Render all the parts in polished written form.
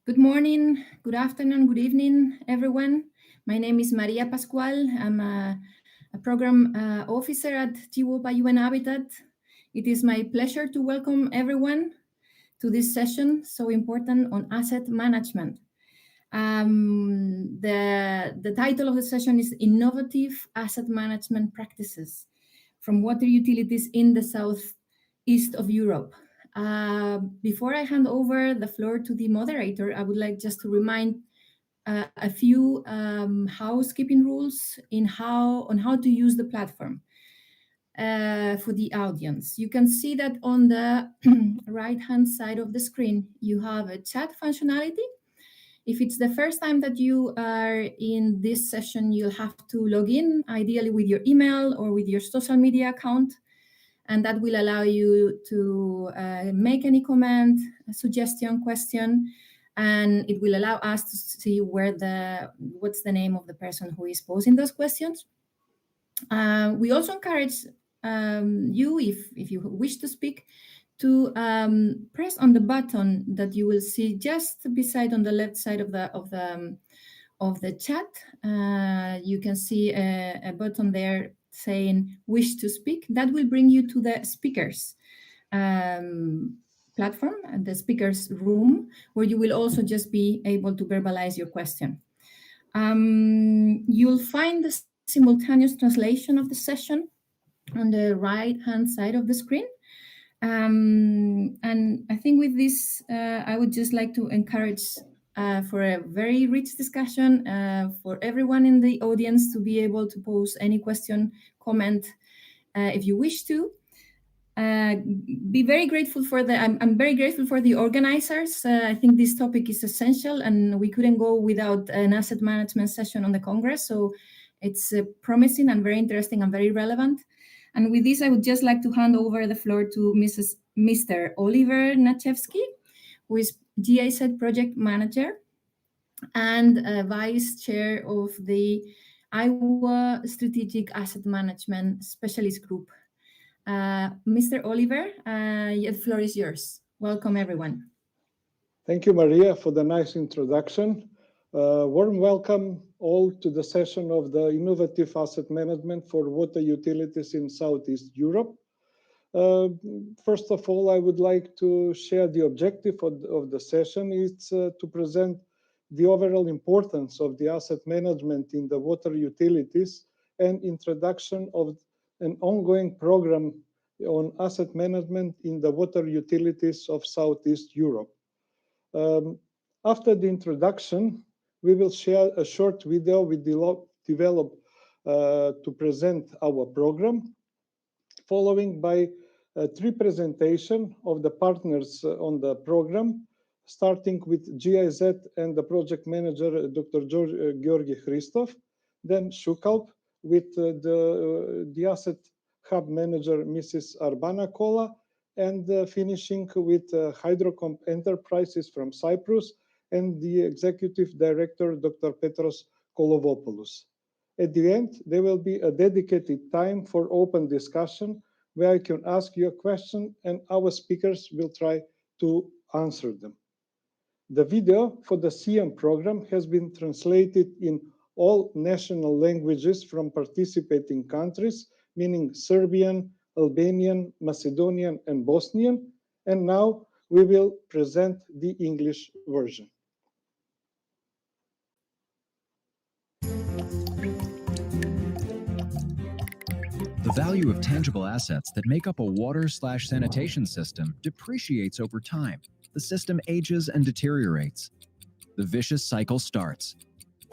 Good morning, good afternoon, good evening, everyone. My name is Maria Pascual. I'm a program officer at TWOPA UN Habitat. It is my pleasure to welcome everyone to this session so important on asset management. The title of the session is Innovative Asset Management Practices from Water Utilities in the Southeast of Europe. Before I hand over the floor to the moderator, I would like just to remind a few housekeeping rules on how to use the platform for the audience. You can see that on the right-hand side of the screen, you have a chat functionality. If it's the first time that you are in this session, you'll have to log in, ideally with your email or with your social media account, and that will allow you to make any comment, suggestion, question, and it will allow us to see what's the name of the person who is posing those questions. We also encourage you, if you wish to speak, to press on the button that you will see just beside on the left side of the chat. You can see a button there saying "Wish to speak." That will bring you to the speakers platform and the speakers room, where you will also just be able to verbalize your question. You'll find the simultaneous translation of the session on the right-hand side of the screen. And I think with this, I would just like to encourage for a very rich discussion for everyone in the audience to be able to pose any question, comment, if you wish to. Be very grateful for I'm very grateful for the organizers. I think this topic is essential, and we couldn't go without an asset management session on the Congress. So it's promising and very interesting and very relevant. And with this, I would just like to hand over the floor to Mr. Oliver Nachevsky, who is GIZ Project Manager and Vice Chair of the Iowa Strategic Asset Management Specialist Group. Mr. Oliver, the floor is yours. Welcome, everyone. Thank you, Maria, for the nice introduction. Warm welcome all to the session of the Innovative Asset Management for Water Utilities in Southeast Europe. First of all, I would like to share the objective of the session. It's to present the overall importance of the asset management in the water utilities and introduction of an ongoing program on asset management in the water utilities of Southeast Europe. After the introduction, we will share a short video we developed to present our program, following by three presentations of the partners on the program, starting with GIZ and the project manager, Dr. Georgi Christov, then Shukalp with the asset hub manager, Mrs. Arbana Kola, and finishing with Hydrocomp Enterprises from Cyprus and the executive director, Dr. Petros Kolovopoulos. At the end, there will be a dedicated time for open discussion where you can ask your question and our speakers will try to answer them. The video for the CM program has been translated in all national languages from participating countries, meaning Serbian, Albanian, Macedonian, and Bosnian. And now we will present the English version. The value of tangible assets that make up a water/sanitation system depreciates over time. The system ages and deteriorates. The vicious cycle starts.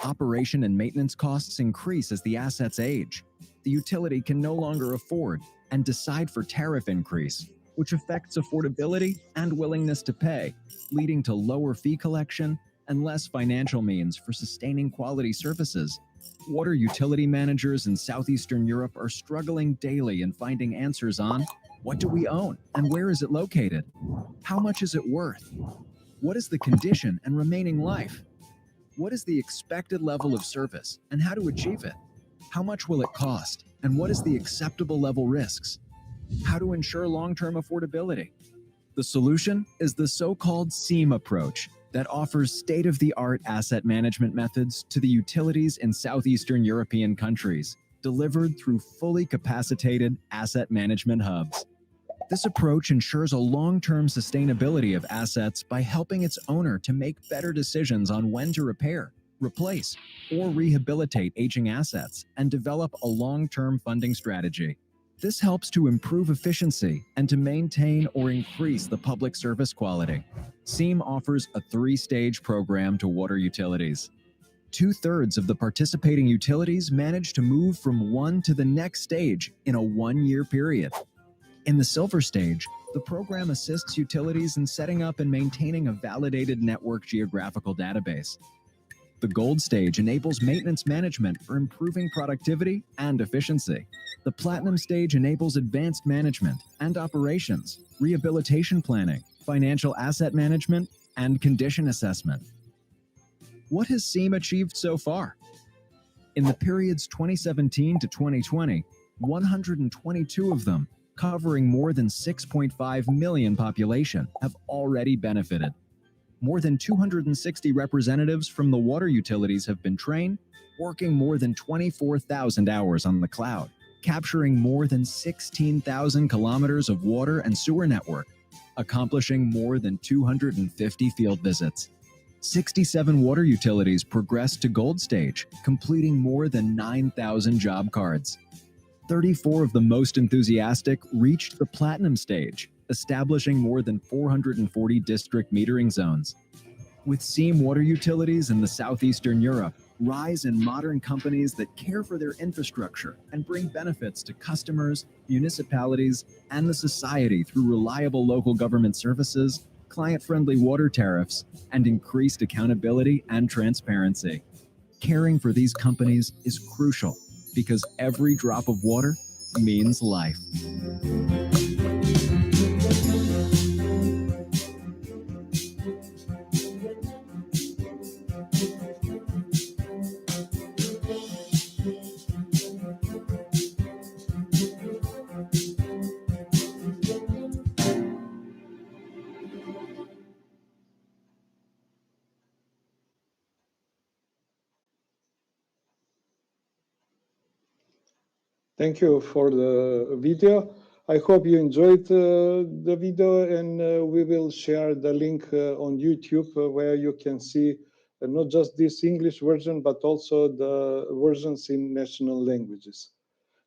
Operation and maintenance costs increase as the assets age. The utility can no longer afford and decide for tariff increase, which affects affordability and willingness to pay, leading to lower fee collection and less financial means for sustaining quality services. Water utility managers in Southeastern Europe are struggling daily in finding answers on what do we own and where is it located? How much is it worth? What is the condition and remaining life? What is the expected level of service and how to achieve it? How much will it cost and what is the acceptable level risks? How to ensure long-term affordability? The solution is the so-called SEAM approach, that offers state-of-the-art asset management methods to the utilities in Southeastern European countries, delivered through fully capacitated asset management hubs. This approach ensures a long-term sustainability of assets by helping its owner to make better decisions on when to repair, replace, or rehabilitate aging assets and develop a long-term funding strategy. This helps to improve efficiency and to maintain or increase the public service quality. SEAM offers a 3-stage program to water utilities. 2/3 of the participating utilities manage to move from one to the next stage in a 1-year period. In the silver stage, the program assists utilities in setting up and maintaining a validated network geographical database. The gold stage enables maintenance management for improving productivity and efficiency. The platinum stage enables advanced management and operations, rehabilitation planning, financial asset management, and condition assessment. What has SEAM achieved so far? In the periods 2017 to 2020, 122 of them, covering more than 6.5 million population, have already benefited. More than 260 representatives from the water utilities have been trained, working more than 24,000 hours on the cloud, capturing more than 16,000 kilometers of water and sewer network, accomplishing more than 250 field visits. 67 water utilities progressed to gold stage, completing more than 9,000 job cards. 34 of the most enthusiastic reached the platinum stage, establishing more than 440 district metering zones. With SEAM water utilities in the Southeastern Europe, rise in modern companies that care for their infrastructure and bring benefits to customers, municipalities, and the society through reliable local government services, client-friendly water tariffs, and increased accountability and transparency. Caring for these companies is crucial because every drop of water means life. Thank you for the video. I hope you enjoyed the video, and we will share the link on YouTube where you can see not just this English version, but also the versions in national languages.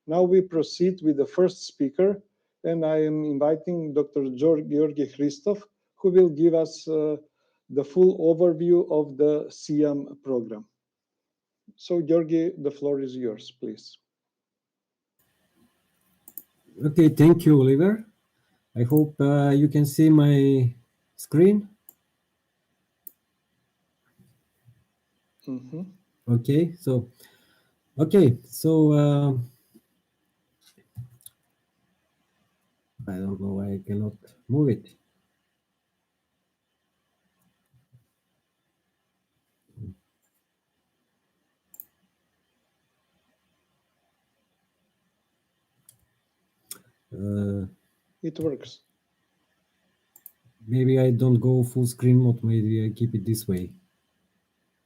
Now we proceed with the first speaker, and I am inviting Dr. Georgi Hristov, who will give us the full overview of the SIAM program. So, Georgi, the floor is yours, please. Okay, thank you, Oliver. I hope you can see my screen. Mm-hmm. Okay, so I don't know why I cannot move it. It works. Maybe I don't go full screen mode. Maybe I keep it this way,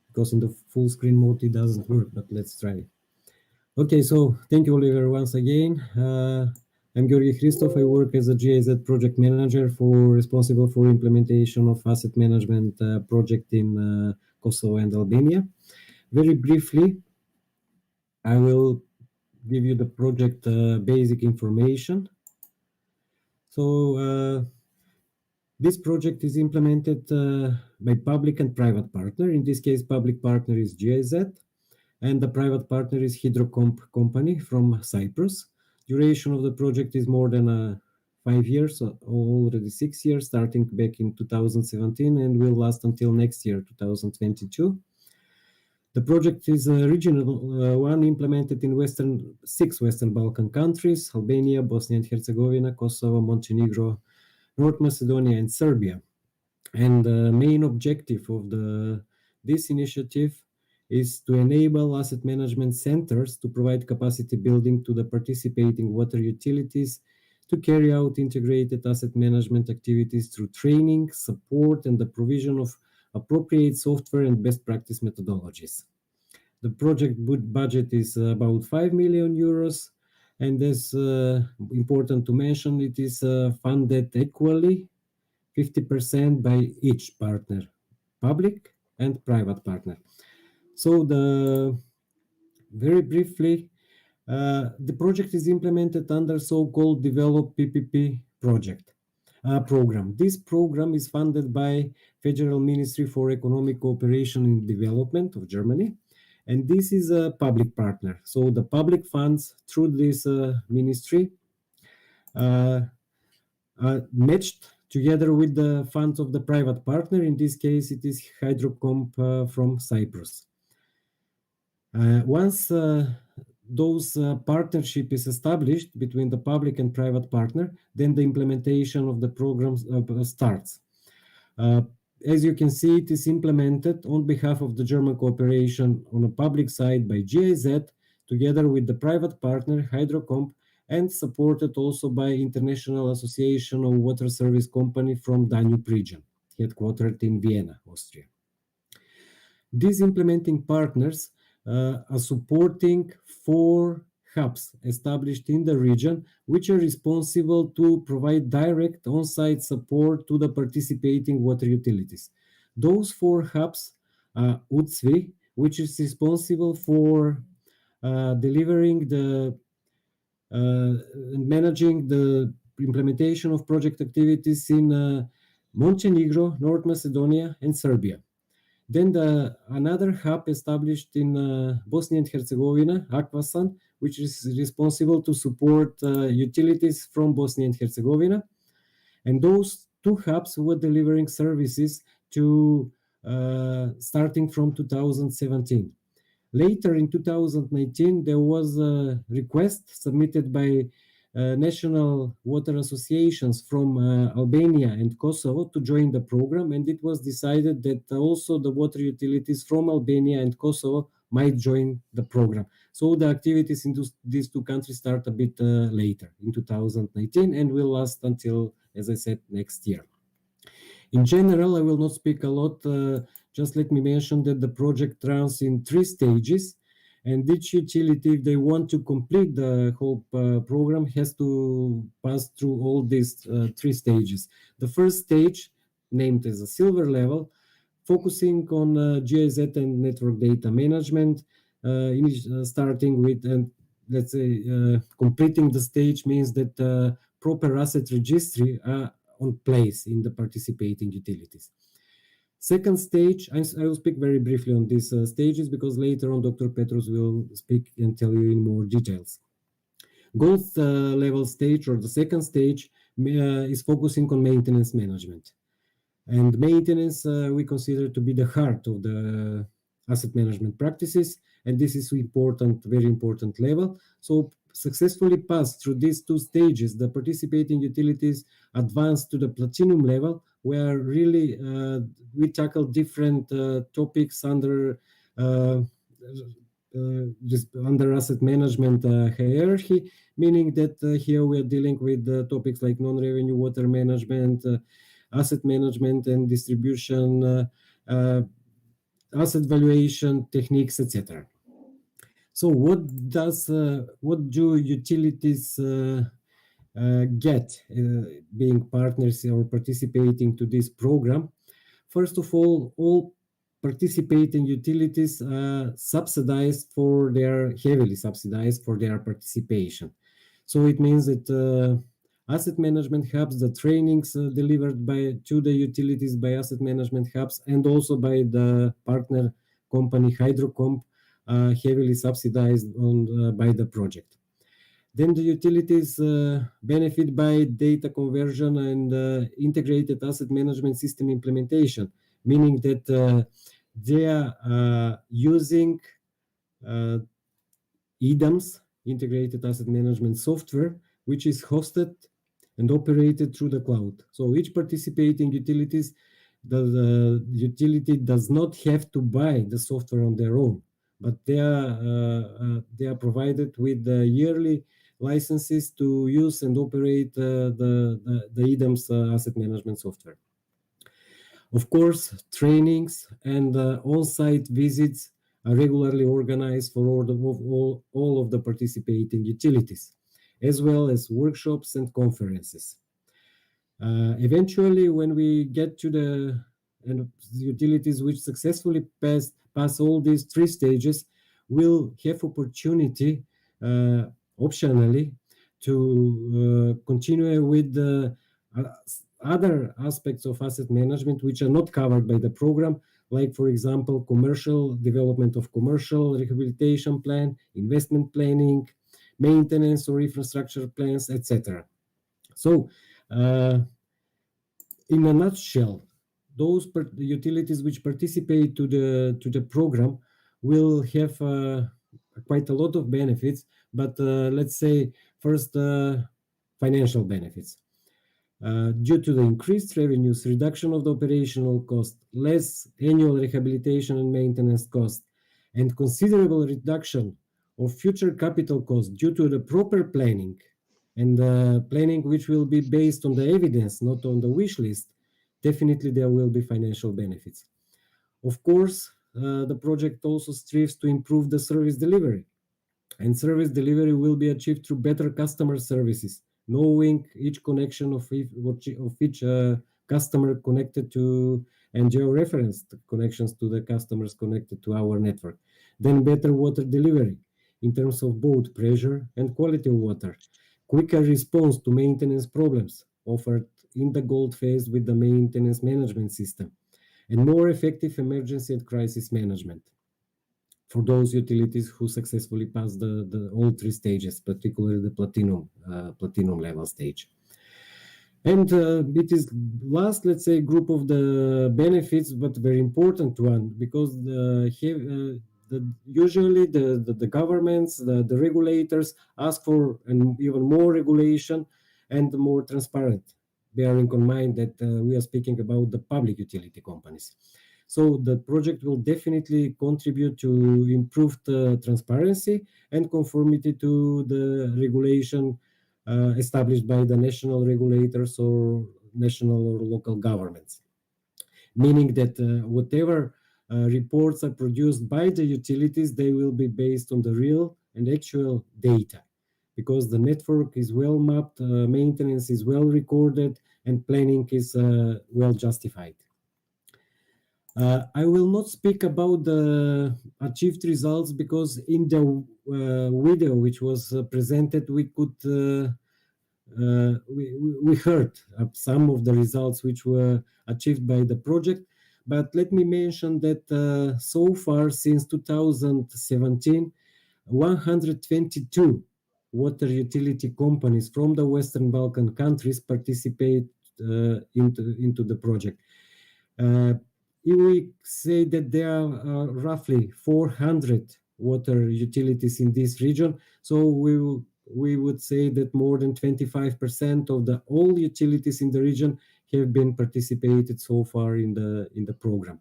because in the full screen mode it doesn't work, but let's try. Okay, so thank you, Oliver, once again. I'm Georgi Hristov. I work as a GIZ project manager responsible for implementation of asset management project in Kosovo and Albania. Very briefly, I will give you the project basic information. So this project is implemented by public and private partner. In this case, public partner is GIZ, and the private partner is Hydrocomp company from Cyprus. Duration of the project is more than 5 years, already 6 years, starting back in 2017, and will last until next year, 2022. The project is a regional one implemented in 6 Western Balkan countries: Albania, Bosnia and Herzegovina, Kosovo, Montenegro, North Macedonia, and Serbia. And the main objective of this initiative is to enable asset management centers to provide capacity building to the participating water utilities to carry out integrated asset management activities through training, support, and the provision of appropriate software and best practice methodologies. The project budget is about 5 million euros, and as important to mention, it is funded equally, 50% by each partner, public and private partner. So very briefly, the project is implemented under so-called Develop PPP program. This program is funded by Federal Ministry for Economic Cooperation and Development of Germany, and this is a public partner. So the public funds through this ministry are matched together with the funds of the private partner. In this case, it is Hydrocomp from Cyprus. Once those partnership is established between the public and private partner, then the implementation of the programs starts. As you can see, it is implemented on behalf of the German cooperation on a public side by GIZ, together with the private partner Hydrocomp, and supported also by International Association of Water Service Company from Danube region, headquartered in Vienna, Austria. These implementing partners are supporting 4 hubs established in the region, which are responsible to provide direct on-site support to the participating water utilities. Those 4 hubs are UZVI, which is responsible for delivering the managing the implementation of project activities in Montenegro, North Macedonia, and Serbia. Then another hub established in Bosnia and Herzegovina, Akvasan, which is responsible to support utilities from Bosnia and Herzegovina. And those 2 hubs were delivering services to starting from 2017. Later in 2019, there was a request submitted by national water associations from Albania and Kosovo to join the program, and it was decided that also the water utilities from Albania and Kosovo might join the program. So the activities in these 2 countries start a bit later, in 2019, and will last until, as I said, next year. In general, I will not speak a lot, just let me mention that the project runs in 3 stages, and each utility, if they want to complete the whole program, has to pass through all these 3 stages. The first stage, named as a silver level, focusing on GIZ and network data management, starting with, let's say, completing the stage means that proper asset registry are on place in the participating utilities. Second stage, I will speak very briefly on these stages because later on Dr. Petrus will speak and tell you in more details. Gold level stage, or the second stage, is focusing on maintenance management. And maintenance we consider to be the heart of the asset management practices, and this is important, very important level. So successfully passed through these 2 stages, the participating utilities advanced to the platinum level, where really we tackle different topics under asset management hierarchy, meaning that here we are dealing with topics like non-revenue water management, asset management and distribution, asset valuation techniques, etc. So what do utilities get being partners or participating to this program? First of all participating utilities are heavily subsidized for their participation. So it means that asset management hubs, the trainings delivered to the utilities by asset management hubs and also by the partner company Hydrocomp, heavily subsidized by the project. Then the utilities benefit by data conversion and integrated asset management system implementation, meaning that they are using EDAMS, integrated asset management software, which is hosted and operated through the cloud. So each participating utilities, the utility does not have to buy the software on their own, but they are provided with yearly licenses to use and operate the EDAMS asset management software. Of course, trainings and on-site visits are regularly organized for all of the participating utilities, as well as workshops and conferences. Eventually, when we get to the utilities which successfully pass all these 3 stages, will have opportunity optionally to continue with the other aspects of asset management which are not covered by the program, like, for example, commercial development of commercial rehabilitation plan, investment planning, maintenance or infrastructure plans, etc. So, in a nutshell, those utilities which participate to the program will have quite a lot of benefits, but let's say first financial benefits. Due to the increased revenues, reduction of the operational cost, less annual rehabilitation and maintenance cost, and considerable reduction of future capital costs due to the proper planning, and planning which will be based on the evidence, not on the wish list, definitely there will be financial benefits. Of course, the project also strives to improve the service delivery, and service delivery will be achieved through better customer services, knowing each connection of each customer connected to, and georeferenced connections to the customers connected to our network. Then better water delivery in terms of both pressure and quality of water, quicker response to maintenance problems offered in the gold phase with the maintenance management system, and more effective emergency and crisis management for those utilities who successfully pass the all 3 stages, particularly the platinum level stage. And it is last, let's say, group of the benefits, but very important one, because usually the governments, the regulators ask for an even more regulation and more transparent, bearing in mind that we are speaking about the public utility companies. So the project will definitely contribute to improved transparency and conformity to the regulation established by the national regulators or national or local governments. Meaning that whatever reports are produced by the utilities, they will be based on the real and actual data, because the network is well mapped, maintenance is well recorded, and planning is well justified. I will not speak about the achieved results, because in the video which was presented, we could we heard some of the results which were achieved by the project. But let me mention that so far since 2017, 122 water utility companies from the Western Balkan countries participate into the project. We say that there are roughly 400 water utilities in this region, so we would say that more than 25% of the all utilities in the region have been participated so far in the program.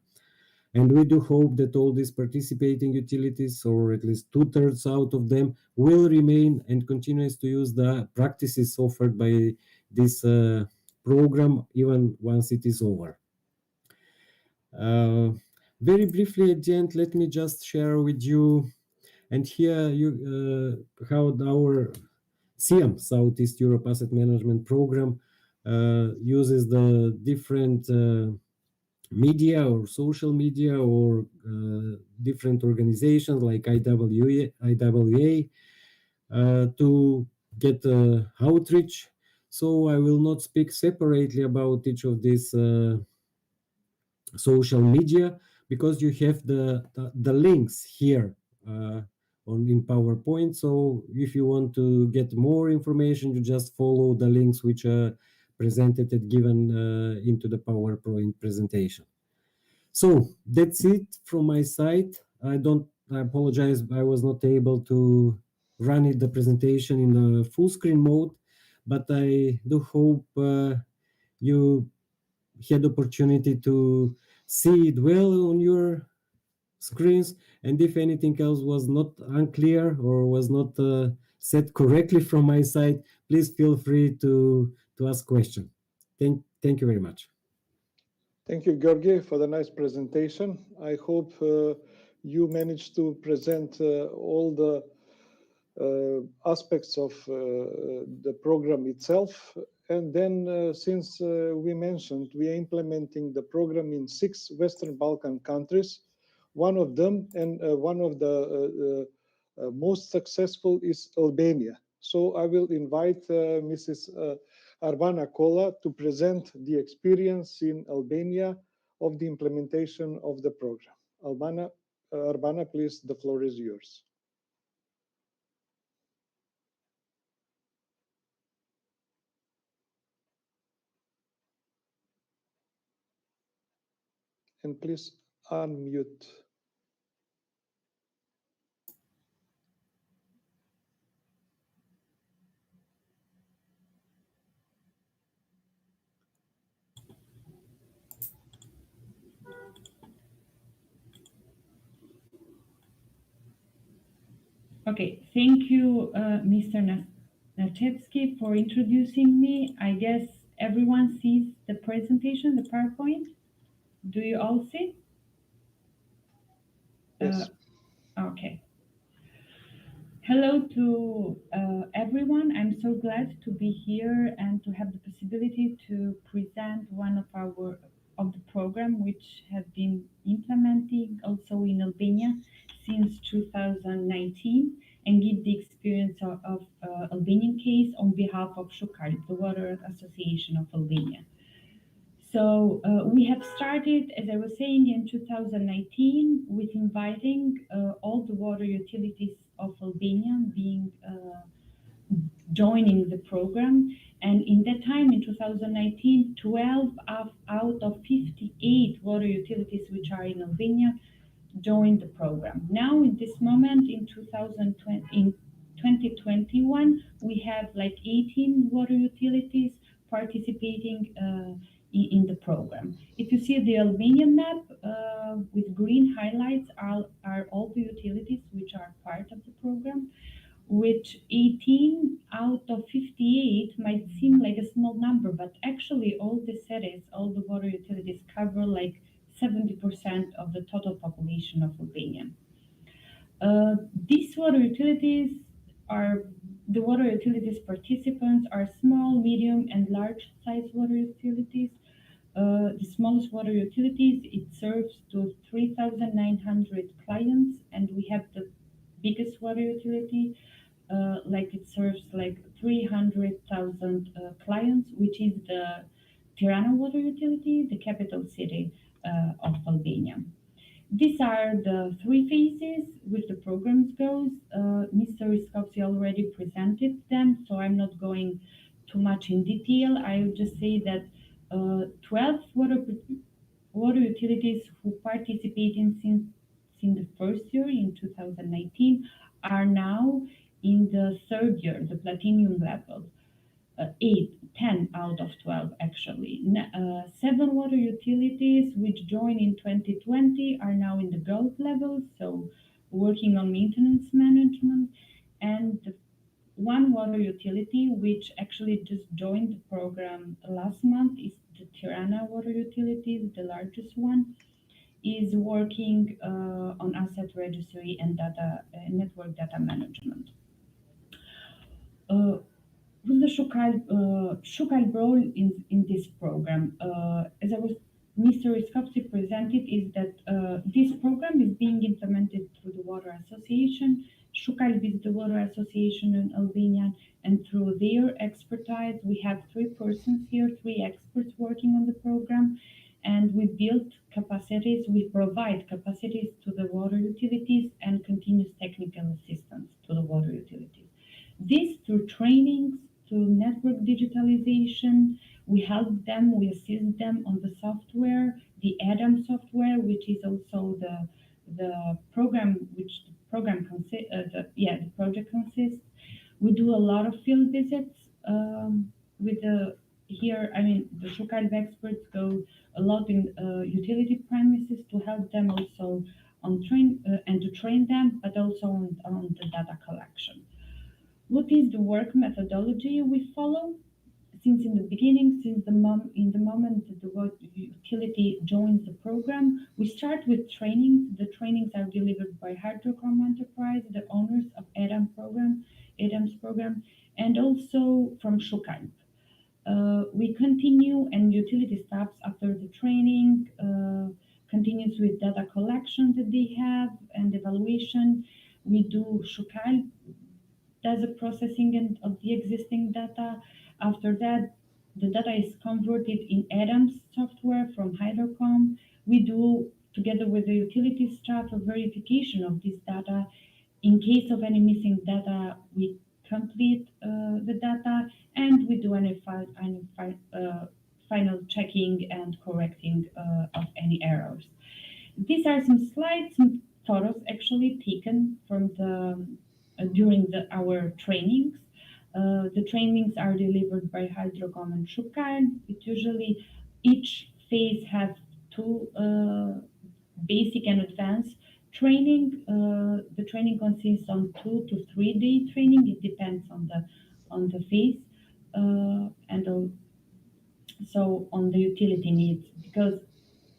And we do hope that all these participating utilities, or at least 2/3 out of them, will remain and continues to use the practices offered by this program even once it is over. Very briefly at the end, let me just share with you, and here how our SEAM, Southeast Europe Asset Management Program, uses the different media or social media or different organizations like IWA to get outreach. So I will not speak separately about each of these social media, because you have the links here in PowerPoint. So if you want to get more information, you just follow the links which are presented and given into the PowerPoint presentation. So that's it from my side. I apologize, I was not able to run the presentation in the full screen mode, but I do hope you had opportunity to see it well on your screens, and if anything else was not unclear or was not said correctly from my side, please feel free to ask questions. Thank you very much. Thank you, Georgi, for the nice presentation. I hope you managed to present all the aspects of the program itself. And then, since we mentioned, we are implementing the program in 6 Western Balkan countries. One of them and one of the most successful is Albania. So I will invite Mrs. Arbana Kola to present the experience in Albania of the implementation of the program. Arbana, please, the floor is yours. And please unmute. Okay, thank you, Mr. Nachevsky, for introducing me. I guess everyone sees the presentation, the PowerPoint. Do you all see? Yes. Okay. Hello to everyone. I'm so glad to be here and to have the possibility to present one of the program which have been implementing also in Albania since 2019 and give the experience of Albanian case on behalf of Shukal, the Water Association of Albania. So we have started, as I was saying, in 2019 with inviting all the water utilities of Albania being joining the program. And in that time, in 2019, 12 out of 58 water utilities which are in Albania joined the program. Now, in this moment, in 2021, we have like 18 water utilities participating in the program. If you see the Albanian map with green highlights are all the utilities which are part of the program, which 18 out of 58 might seem like a small number, but actually all the cities, all the water utilities cover like 70% of the total population of Albania. These water utilities the water utilities participants are small, medium, and large size water utilities. The smallest water utilities, it serves to 3,900 clients, and we have the biggest water utility, like it serves like 300,000 clients, which is the Tirana water utility, the capital city of Albania. These are the 3 phases which the programs goes. Mr. Riskovski already presented them, so I'm not going too much in detail. I will just say that 12 water utilities who participated since the first year in 2019 are now in the 3rd year, the platinum level. 10 out of 12 actually. 7 water utilities which joined in 2020 are now in the gold level, so working on maintenance management. And 1 water utility which actually just joined the program last month is the Tirana water utility, the largest one, is working on asset registry and network data management. What's the Shukal role in this program? As Mr. Riskovski presented, is that this program is being implemented through the Water Association. Shukal is the Water Association in Albania, and through their expertise, we have 3 persons here, 3 experts working on the program, and we build capacities, we provide capacities to the water utilities and continuous technical assistance to the water utilities. This through trainings, through network digitalization, we help them, we assist them on the software, the ADAM software, which is also the program which the project consists. We do a lot of field visits with the Shukal experts go a lot in utility premises to help them also on to train them, but also on the data collection. What is the work methodology we follow? Since in the beginning beginning, in the moment that the utility joins the program, we start with trainings. The trainings are delivered by Hydrocom Enterprise, the owners of ADAMS program, and also from Shukalp. We continue, and utility staff after the training continues with data collection that they have and evaluation. We do Shukalp does the processing of the existing data. After that, the data is converted in ADAMS software from Hydrocom. We do, together with the utility staff, a verification of this data. In case of any missing data, we complete the data, and we do any final checking and correcting of any errors. These are some slides, some photos actually taken from the during our trainings. The trainings are delivered by Hydrocom and Shukalp. It usually each phase has two basic and advanced training. The training consists on 2 to 3 day training. It depends on the phase and so on the utility needs, because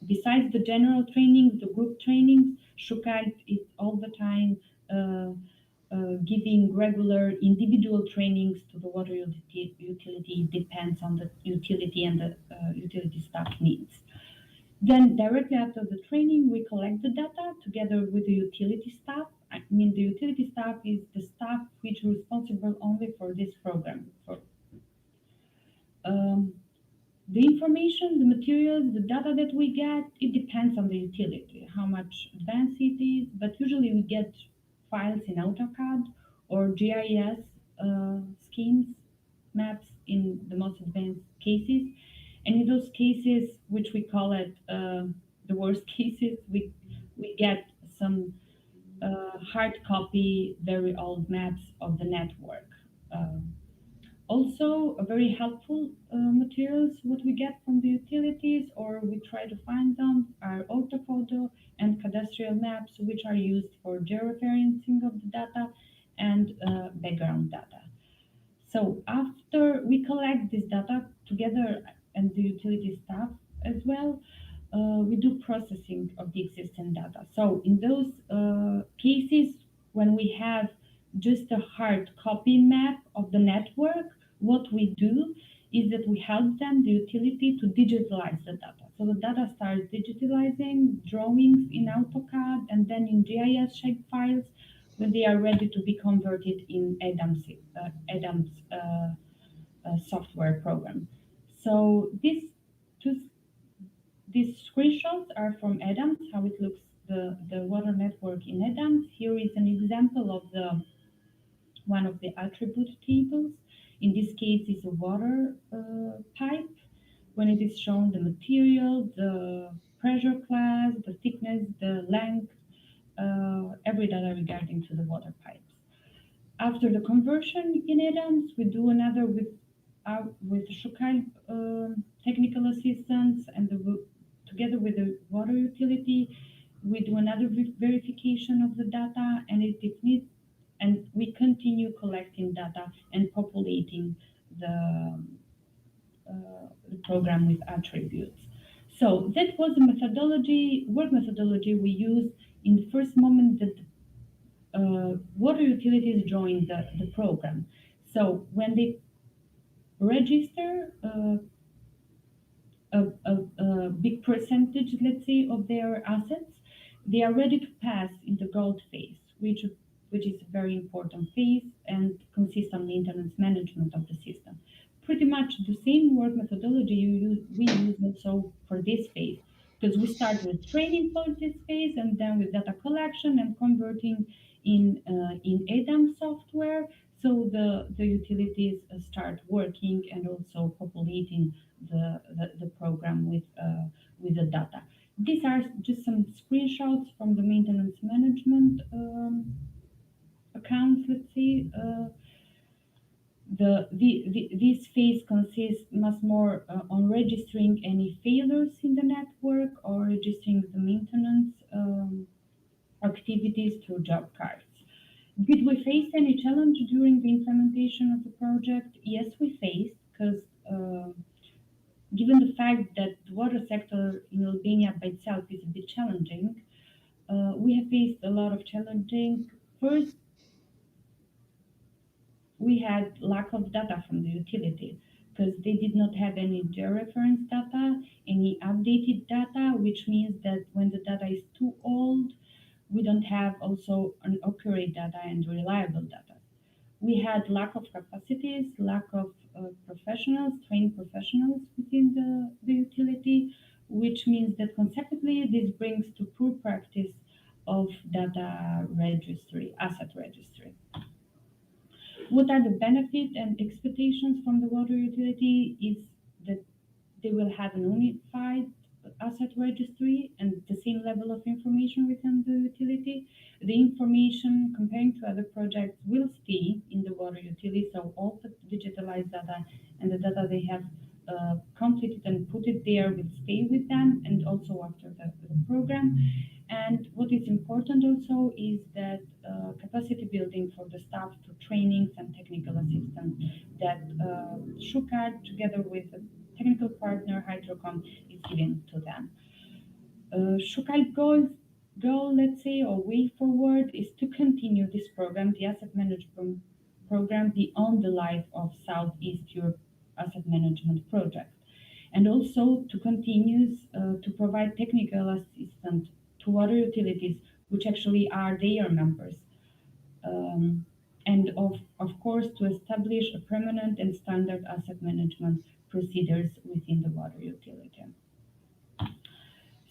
besides the general training, the group trainings, Shukalp is all the time giving regular individual trainings to the water utility. Depends on the utility and the utility staff needs. Then directly after the training, we collect the data together with the utility staff. I mean, the utility staff is the staff which is responsible only for this program. The information, the materials, the data that we get, it depends on the utility, how much advanced it is, but usually we get files in AutoCAD or GIS schemes, maps in the most advanced cases. And in those cases, which we call it the worst cases, we get some hard copy, very old maps of the network. Also, a very helpful materials what we get from the utilities, or we try to find them, are orthophoto and cadastral maps, which are used for georeferencing of the data and background data. So after we collect this data together and the utility staff as well, we do processing of the existing data. So in those cases, when we have just a hard copy map of the network, what we do is that we help them, the utility, to digitalize the data. So the data starts digitalizing, drawings in AutoCAD, and then in GIS shape files when they are ready to be converted in ADAMS software program. So these screenshots are from ADAMS, how it looks, the water network in ADAMS. Here is an example of one of the attribute tables. In this case, it's a water pipe. When it is shown the material, the pressure class, the thickness, the length, every data regarding to the water pipes. After the conversion in ADAMS, we do another with Shukalp technical assistance and together with the water utility, we do another verification of the data, and if needs, and we continue collecting data and populating the program with attributes. So that was the work methodology we used in the first moment that water utilities joined the program. So when they register a big percentage, let's say, of their assets, they are ready to pass in the gold phase, which is a very important phase and consists on maintenance management of the system. Pretty much the same work methodology we use also for this phase, because we start with training for this phase and then with data collection and converting in ADAMS software. So the utilities start working and also populating the program with the data. These are just some screenshots from the maintenance management accounts. Let's see. This phase consists much more on registering any failures in the network or registering the maintenance activities through job cards. Did we face any challenge during the implementation of the project? Yes, we faced, because fact that the water sector in Albania by itself is a bit challenging, we have faced a lot of challenging. First, we had lack of data from the utility because they did not have any georeference data, any updated data, which means that when the data is too old, we don't have also an accurate data and reliable data. We had lack of capacities, lack of professionals, trained professionals within the utility, which means that consequently this brings to poor practice of data registry, asset registry. What are the benefits and expectations from the water utility is that they will have an unified asset registry and the same level of information within the utility. The information comparing to other projects will stay in the water utility, so all the digitalized data and the data they have completed and put it there will stay with them and also after the program. And what is important also is that capacity building for the staff to trainings and technical assistance that Shukar together with a technical partner Hydrocom is giving to them. Shukai goal, let's say, or way forward is to continue this program, the asset management program, beyond the life of Southeast Europe Asset Management Project, and also to continue to provide technical assistance to water utilities, which actually are their members. And of course, to establish a permanent and standard asset management procedures within the water utility.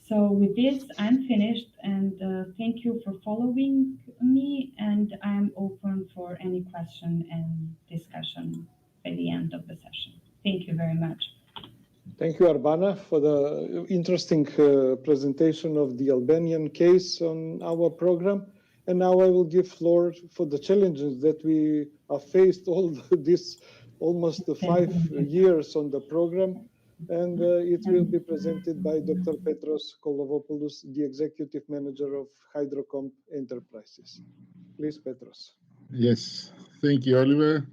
So with this, I'm finished, and thank you for following me, and I'm open for any question and discussion by the end of the session. Thank you very much. Thank you, Arbana, for the interesting presentation of the Albanian case on our program. And now I will give floor for the challenges that we have faced all this almost 5 years on the program. And it will be presented by Dr. Petros Kolovopoulos, the Executive Manager of Hydrocomp Enterprises. Please, Petros. Yes, thank you, Oliver.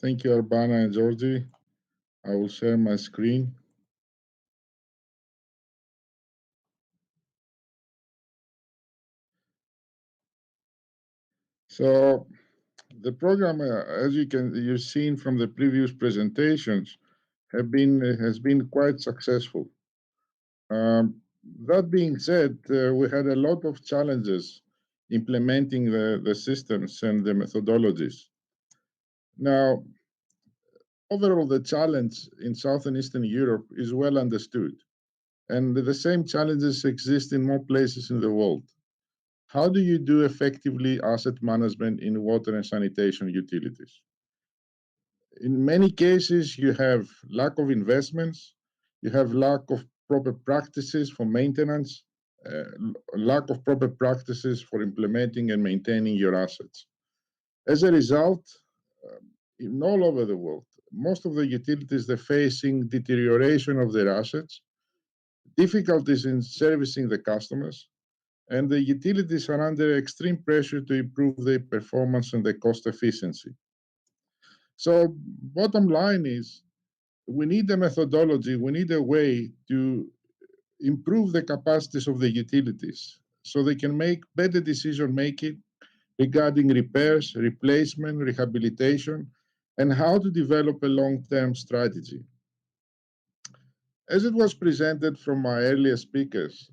Thank you, Arbana and Georgie. I will share my screen. So the program, as you've seen from the previous presentations, has been quite successful. That being said, we had a lot of challenges implementing the systems and the methodologies. Now, overall, the challenge in South and Eastern Europe is well understood, and the same challenges exist in more places in the world. How do you do effectively asset management in water and sanitation utilities? In many cases, you have lack of investments, you have lack of proper practices for maintenance, lack of proper practices for implementing and maintaining your assets. As a result, in all over the world, most of the utilities, they're facing deterioration of their assets, difficulties in servicing the customers, and the utilities are under extreme pressure to improve their performance and their cost efficiency. So bottom line is, we need a methodology, we need a way to improve the capacities of the utilities so they can make better decision making regarding repairs, replacement, rehabilitation, and how to develop a long-term strategy. As it was presented from my earlier speakers,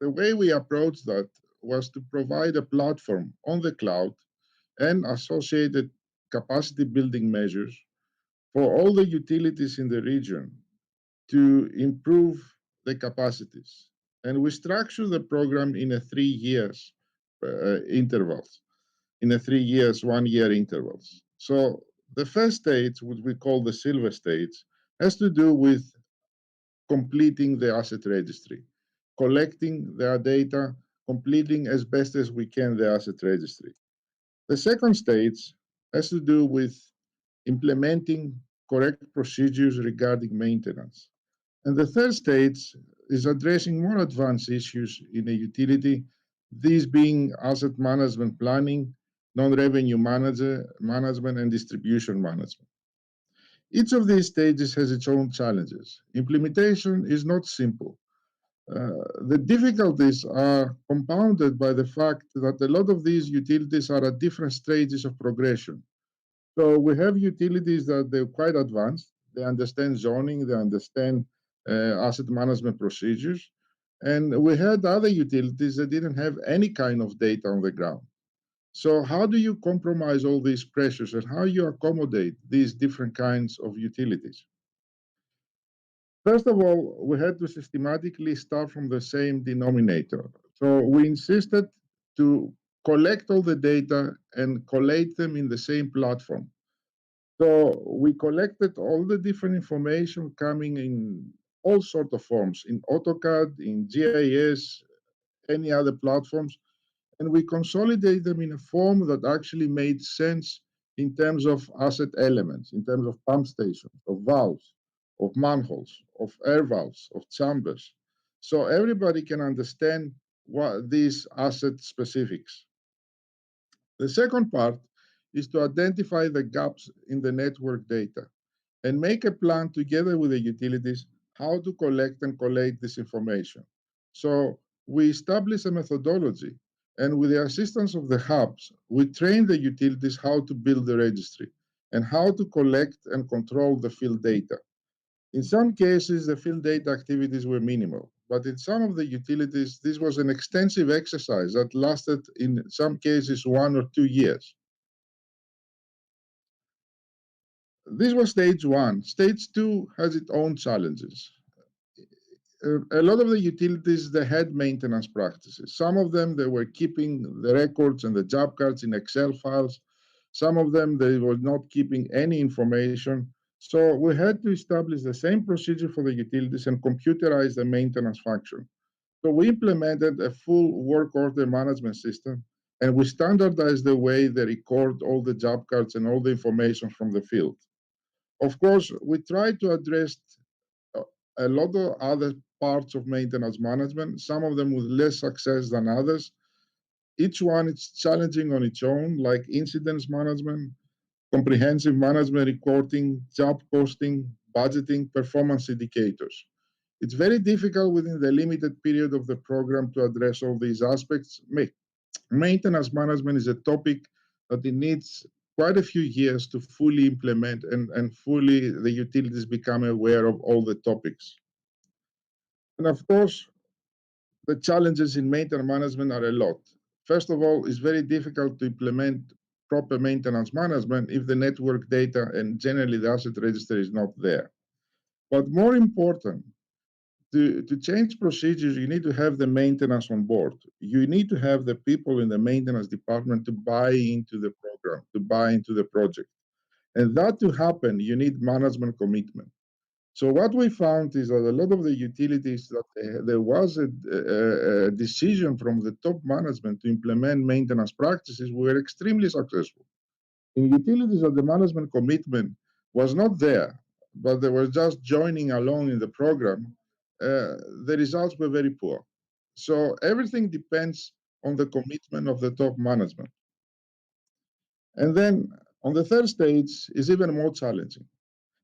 the way we approached that was to provide a platform on the cloud and associated capacity building measures for all the utilities in the region to improve the capacities. And we structure the program in a 3 years intervals, in a 3 years, 1 year intervals. So the first stage, which we call the silver stage, has to do with completing the asset registry, collecting their data, completing as best as we can the asset registry. The second stage has to do with implementing correct procedures regarding maintenance. And the third stage is addressing more advanced issues in a utility, these being asset management planning, non-revenue management, and distribution management. Each of these stages has its own challenges. Implementation is not simple. The difficulties are compounded by the fact that a lot of these utilities are at different stages of progression. So we have utilities that they're quite advanced. They understand zoning, they understand asset management procedures. And we had other utilities that didn't have any kind of data on the ground. So how do you compromise all these pressures and how you accommodate these different kinds of utilities? First of all, we had to systematically start from the same denominator. So we insisted to collect all the data and collate them in the same platform. So we collected all the different information coming in all sorts of forms, in AutoCAD, in GIS, any other platforms, and we consolidate them in a form that actually made sense in terms of asset elements, in terms of pump stations, of valves, of manholes, of air valves, of chambers. So everybody can understand what these asset specifics. The second part is to identify the gaps in the network data and make a plan together with the utilities how to collect and collate this information. So we establish a methodology, and with the assistance of the hubs, we train the utilities how to build the registry and how to collect and control the field data. In some cases, the field data activities were minimal, but in some of the utilities, this was an extensive exercise that lasted, in some cases, 1 or 2 years. This was stage one. Stage two has its own challenges. A lot of the utilities, they had maintenance practices. Some of them, they were keeping the records and the job cards in Excel files. Some of them, they were not keeping any information. So we had to establish the same procedure for the utilities and computerize the maintenance function. So we implemented a full work order management system, and we standardized the way they record all the job cards and all the information from the field. Of course, we try to address a lot of other parts of maintenance management, some of them with less success than others. Each one is challenging on its own, like incidents management, comprehensive management reporting, job costing, budgeting, performance indicators. It's very difficult within the limited period of the program to address all these aspects. Maintenance management is a topic that it needs quite a few years to fully implement and fully the utilities become aware of all the topics. And of course, the challenges in maintenance management are a lot. First of all, it's very difficult to implement proper maintenance management if the network data and generally the asset register is not there. But more important, to change procedures, you need to have the maintenance on board. You need to have the people in the maintenance department to buy into the program, to buy into the project. And that to happen, you need management commitment. So what we found is that a lot of the utilities that there was a decision from the top management to implement maintenance practices were extremely successful. In utilities that the management commitment was not there, but they were just joining along in the program, the results were very poor. So everything depends on the commitment of the top management. And then on the third stage is even more challenging.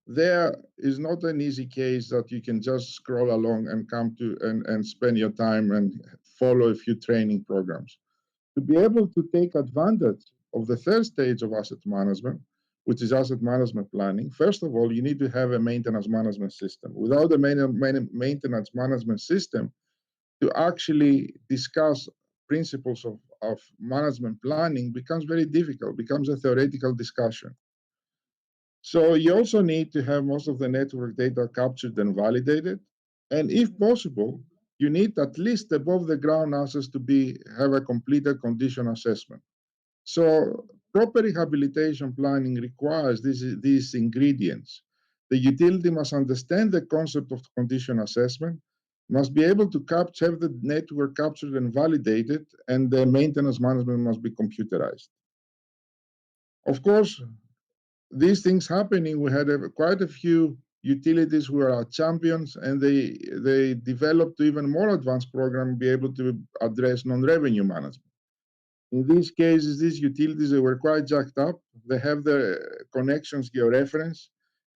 There is not an easy case that you can just scroll along and come to and spend your time and follow a few training programs. To be able to take advantage of the third stage of asset management, which is asset management planning, first of all, you need to have a maintenance management system. Without a maintenance management system, to actually discuss principles of management planning becomes very difficult, becomes a theoretical discussion. So you also need to have most of the network data captured and validated. And if possible, you need at least above the ground assets to have a completed condition assessment. So proper rehabilitation planning requires these ingredients. The utility must understand the concept of condition assessment, must be able to have the network captured and validated, and the maintenance management must be computerized. Of course, these things happening, we had quite a few utilities who are our champions, and they developed even more advanced program to be able to address non-revenue management. In these cases, these utilities, they were quite jacked up. They have the connections georeference,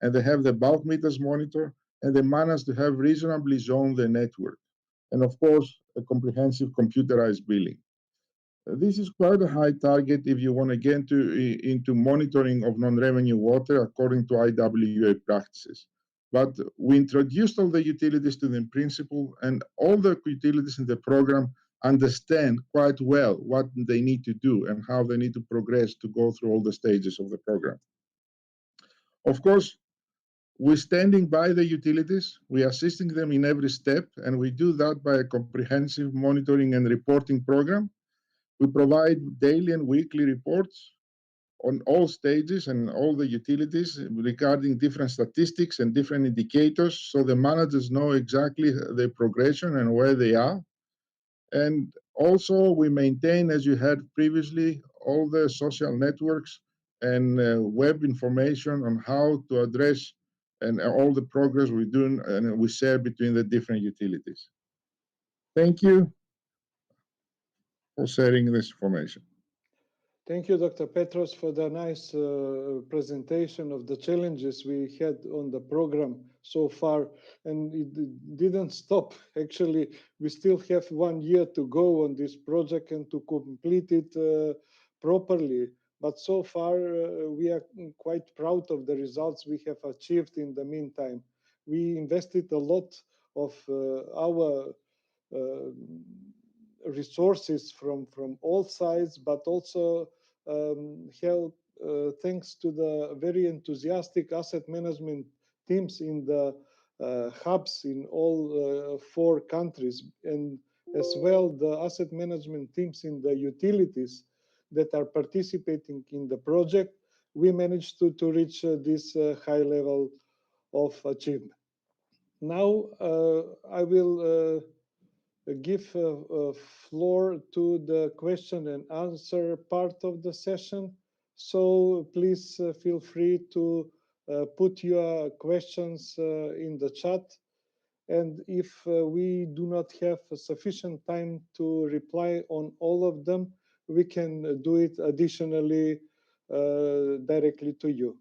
and they have the bulk meters monitor, and they manage to have reasonably zoned the network. And of course, a comprehensive computerized billing. This is quite a high target if you want to get into monitoring of non-revenue water according to IWA practices. But we introduced all the utilities to the principle, and all the utilities in the program understand quite well what they need to do and how they need to progress to go through all the stages of the program. Of course, we're standing by the utilities, we're assisting them in every step, and we do that by a comprehensive monitoring and reporting program. We provide daily and weekly reports on all stages and all the utilities regarding different statistics and different indicators, so the managers know exactly the progression and where they are. And also we maintain, as you had previously, all the social networks and web information on how to address and all the progress we're doing and we share between the different utilities. Thank you for sharing this information. Thank you, Dr. Petros, for the nice presentation of the challenges we had on the program so far. And it didn't stop. Actually, we still have 1 year to go on this project and to complete it properly. But so far, we are quite proud of the results we have achieved in the meantime. We invested a lot of our resources from all sides, but also help thanks to the very enthusiastic asset management teams in the hubs in all 4 countries, and as well the asset management teams in the utilities that are participating in the project. We managed to reach this high level of achievement. Now I will give floor to the question and answer part of the session. So please feel free to put your questions in the chat. And if we do not have sufficient time to reply on all of them, we can do it additionally directly to you.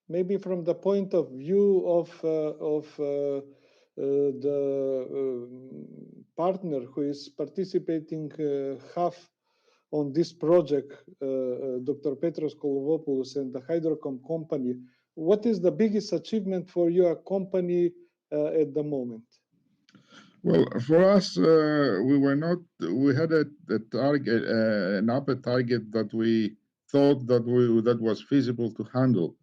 Maybe from the point of view of the partner who is participating half on this project, Dr. Petros Koulovopoulos and the Hydrocom company, what is the biggest achievement for your company at the moment? Well, for us, we had a target, an upper target that we thought that was feasible to handle.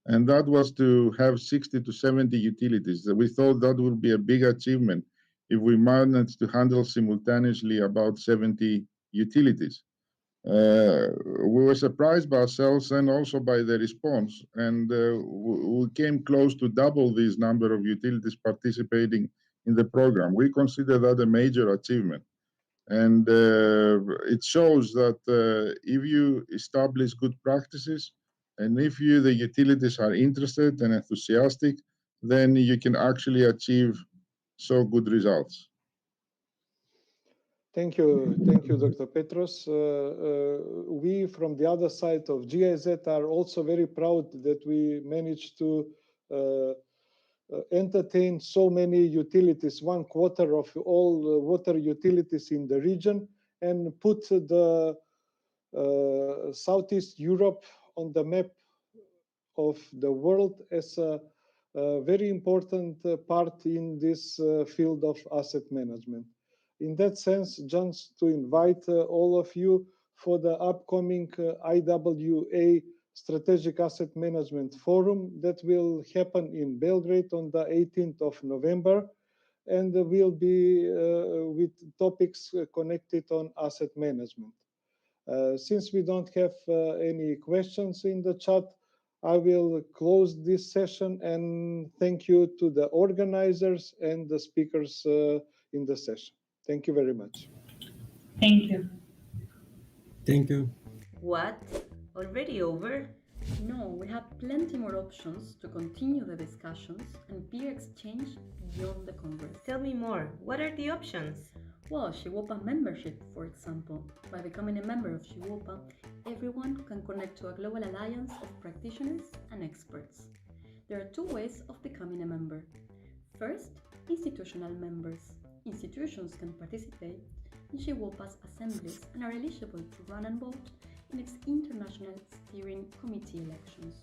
And that was to have 60 to 70 utilities. We thought that would be a big achievement if we managed to handle simultaneously about 70 utilities. We were surprised by ourselves and also by the response. And we came close to double this number of utilities participating in the program. We consider that a major achievement. And it shows that if you establish good practices, and if the utilities are interested and enthusiastic, then you can actually achieve so good results. Thank you, Dr. Petros. We, from the other side of GIZ, are also very proud that we managed to entertain so many utilities, 1/4 of all water utilities in the region, and put the Southeast Europe on the map of the world as a very important part in this field of asset management. In that sense, just to invite all of you for the upcoming IWA Strategic Asset Management Forum that will happen in Belgrade on the 18th of November, and will be with topics connected on asset management. Since we don't have any questions in the chat, I will close this session and thank you to the organizers and the speakers in the session. Thank you very much. Thank you. Thank you. What? Already over? No, we have plenty more options to continue the discussions and peer exchange beyond the Congress. Tell me more. What are the options? Well, SHIWOPA membership, for example. By becoming a member of SHIWOPA, everyone can connect to a global alliance of practitioners and experts. There are two ways of becoming a member. First, institutional members. Institutions can participate in SHIWOPA's assemblies and are eligible to run and vote in its international steering committee elections.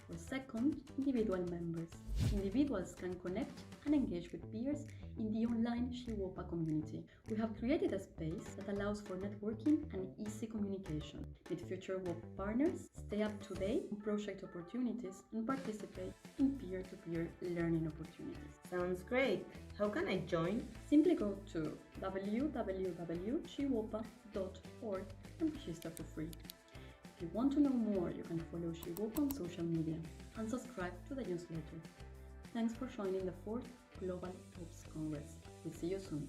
Or second, individual members. Individuals can connect and engage with peers in the online SHIWOPA community. We have created a space that allows for networking and easy communication. Meet future WOP partners, stay up to date on project opportunities, and participate in peer-to-peer learning opportunities. Sounds great. How can I join? Simply go to www.shiwopa.org and register for free. If you want to know more, you can follow SHIWOPA on social media and subscribe to the newsletter. Thanks for joining the 4th Global WOPS Congress. We'll see you soon.